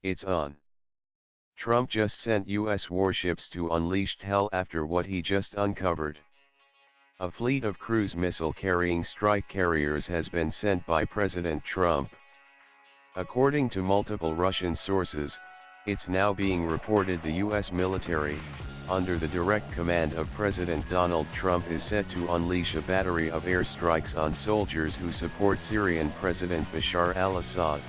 It's on. Trump just sent US warships to unleash hell after what he just uncovered. A fleet of cruise missile-carrying strike carriers has been sent by President Trump. According to multiple Russian sources, it's now being reported the US military, under the direct command of President Donald Trump, is set to unleash a battery of airstrikes on soldiers who support Syrian President Bashar al-Assad.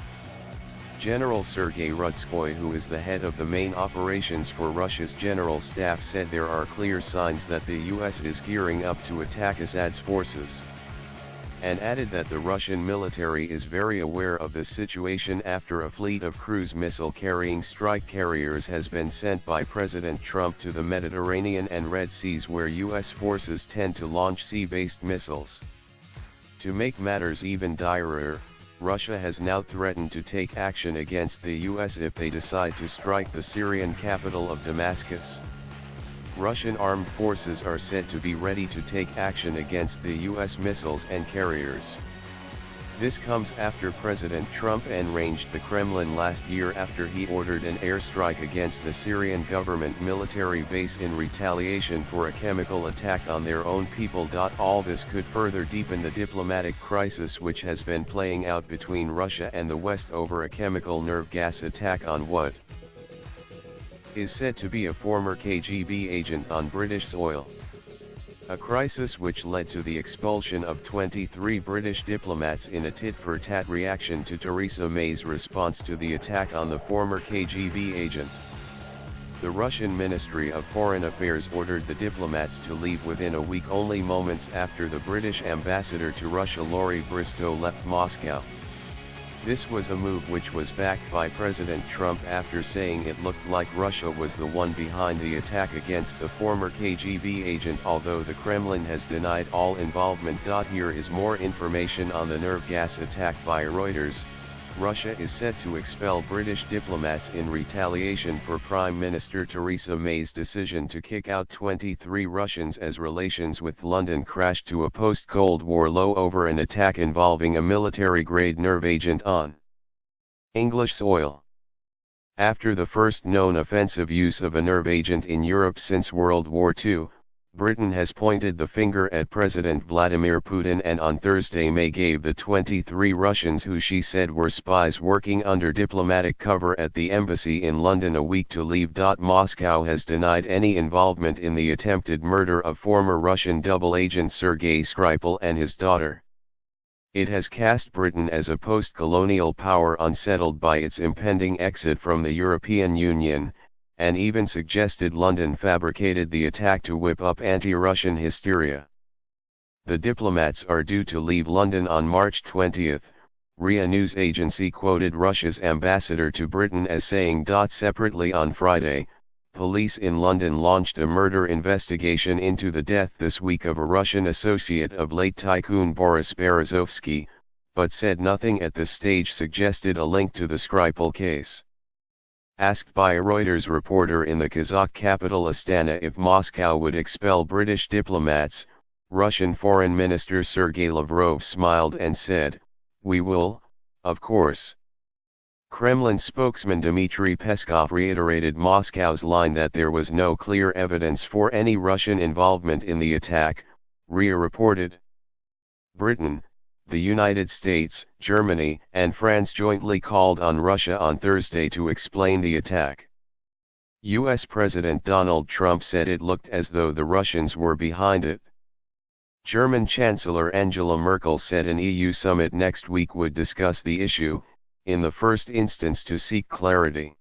General Sergei Rudskoy, who is the head of the main operations for Russia's general staff, said there are clear signs that the US is gearing up to attack Assad's forces, and added that the Russian military is very aware of the situation after a fleet of cruise missile-carrying strike carriers has been sent by President Trump to the Mediterranean and Red Seas, where US forces tend to launch sea-based missiles. To make matters even direr, Russia has now threatened to take action against the US if they decide to strike the Syrian capital of Damascus. Russian armed forces are said to be ready to take action against the US missiles and carriers. This comes after President Trump enraged the Kremlin last year after he ordered an airstrike against the Syrian government military base in retaliation for a chemical attack on their own people. All this could further deepen the diplomatic crisis which has been playing out between Russia and the West over a chemical nerve gas attack on what is said to be a former KGB agent on British soil. A crisis which led to the expulsion of 23 British diplomats in a tit-for-tat reaction to Theresa May's response to the attack on the former KGB agent. The Russian Ministry of Foreign Affairs ordered the diplomats to leave within a week, only moments after the British ambassador to Russia Laurie Bristow left Moscow. This was a move which was backed by President Trump after saying it looked like Russia was the one behind the attack against the former KGB agent, although the Kremlin has denied all involvement. Here is more information on the nerve gas attack by Reuters. Russia is set to expel British diplomats in retaliation for Prime Minister Theresa May's decision to kick out 23 Russians as relations with London crashed to a post-Cold War low over an attack involving a military-grade nerve agent on English soil. After the first known offensive use of a nerve agent in Europe since World War II, Britain has pointed the finger at President Vladimir Putin, and on Thursday May gave the 23 Russians who she said were spies working under diplomatic cover at the embassy in London a week to leave. Moscow has denied any involvement in the attempted murder of former Russian double agent Sergei Skripal and his daughter. It has cast Britain as a post-colonial power unsettled by its impending exit from the European Union, and even suggested London fabricated the attack to whip up anti-Russian hysteria. The diplomats are due to leave London on March 20. RIA news agency quoted Russia's ambassador to Britain as saying. Separately on Friday, police in London launched a murder investigation into the death this week of a Russian associate of late tycoon Boris Berezovsky, but said nothing at this stage suggested a link to the Skripal case. Asked by a Reuters reporter in the Kazakh capital Astana if Moscow would expel British diplomats, Russian Foreign Minister Sergei Lavrov smiled and said, "We will, of course." Kremlin spokesman Dmitry Peskov reiterated Moscow's line that there was no clear evidence for any Russian involvement in the attack, RIA reported. Britain, the United States, Germany, and France jointly called on Russia on Thursday to explain the attack. U.S. President Donald Trump said it looked as though the Russians were behind it. German Chancellor Angela Merkel said an EU summit next week would discuss the issue, in the first instance to seek clarity.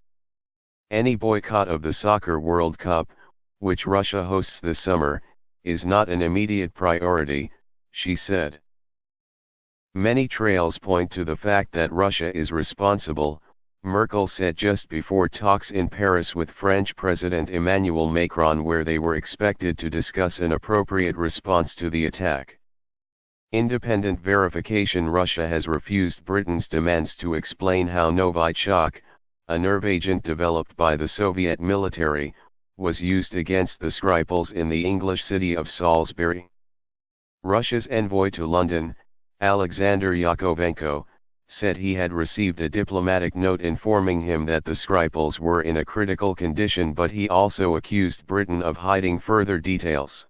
Any boycott of the Soccer World Cup, which Russia hosts this summer, is not an immediate priority, she said. Many trails point to the fact that Russia is responsible, Merkel said just before talks in Paris with French President Emmanuel Macron, where they were expected to discuss an appropriate response to the attack. Independent verification: Russia has refused Britain's demands to explain how Novichok, a nerve agent developed by the Soviet military, was used against the Skripals in the English city of Salisbury. Russia's envoy to London, Alexander Yakovenko, said he had received a diplomatic note informing him that the Skripals were in a critical condition, but he also accused Britain of hiding further details.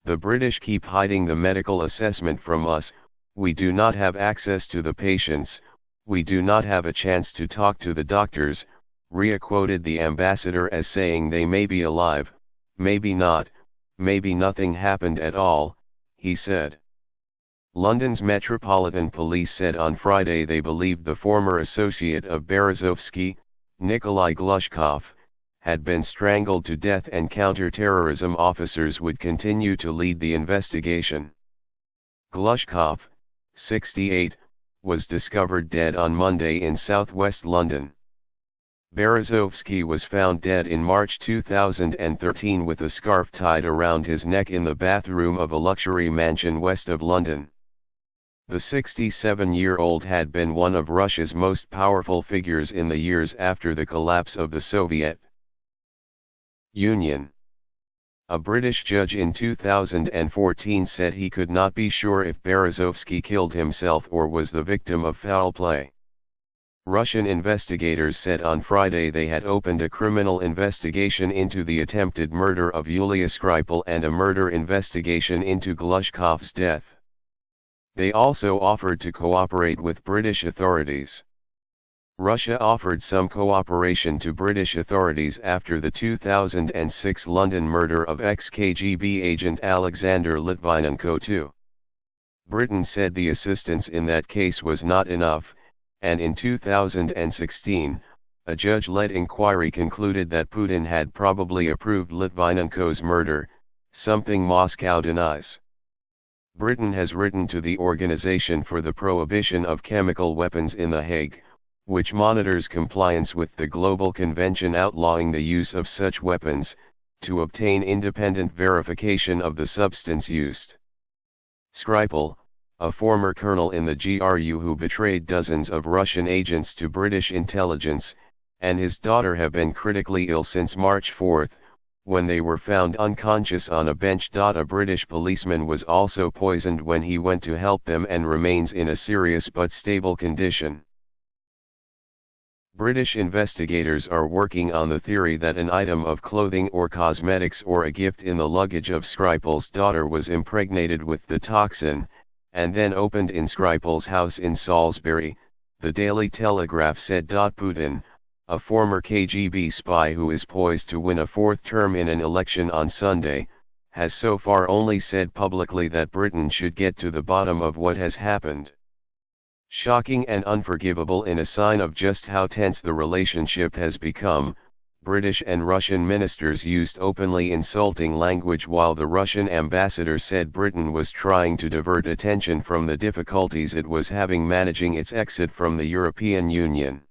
"The British keep hiding the medical assessment from us, we do not have access to the patients, we do not have a chance to talk to the doctors," Ria quoted the ambassador as saying they may be alive, maybe not, maybe nothing happened at all, he said. London's Metropolitan Police said on Friday they believed the former associate of Berezovsky, Nikolai Glushkov, had been strangled to death and counter-terrorism officers would continue to lead the investigation. Glushkov, 68, was discovered dead on Monday in southwest London. Berezovsky was found dead in March 2013 with a scarf tied around his neck in the bathroom of a luxury mansion west of London. The 67-year-old had been one of Russia's most powerful figures in the years after the collapse of the Soviet Union. A British judge in 2014 said he could not be sure if Berezovsky killed himself or was the victim of foul play. Russian investigators said on Friday they had opened a criminal investigation into the attempted murder of Yulia Skripal and a murder investigation into Glushkov's death. They also offered to cooperate with British authorities. Russia offered some cooperation to British authorities after the 2006 London murder of ex-KGB agent Alexander Litvinenko too. Britain said the assistance in that case was not enough, and in 2016, a judge-led inquiry concluded that Putin had probably approved Litvinenko's murder, something Moscow denies. Britain has written to the Organization for the Prohibition of Chemical Weapons in The Hague, which monitors compliance with the global convention outlawing the use of such weapons, to obtain independent verification of the substance used. Skripal, a former colonel in the GRU who betrayed dozens of Russian agents to British intelligence, and his daughter have been critically ill since March 4, when they were found unconscious on a bench. A British policeman was also poisoned when he went to help them and remains in a serious but stable condition. British investigators are working on the theory that an item of clothing or cosmetics or a gift in the luggage of Skripal's daughter was impregnated with the toxin, and then opened in Skripal's house in Salisbury, the Daily Telegraph said. Putin, a former KGB spy who is poised to win a fourth term in an election on Sunday, has so far only said publicly that Britain should get to the bottom of what has happened. Shocking and unforgivable in a sign of just how tense the relationship has become, British and Russian ministers used openly insulting language while the Russian ambassador said Britain was trying to divert attention from the difficulties it was having managing its exit from the European Union.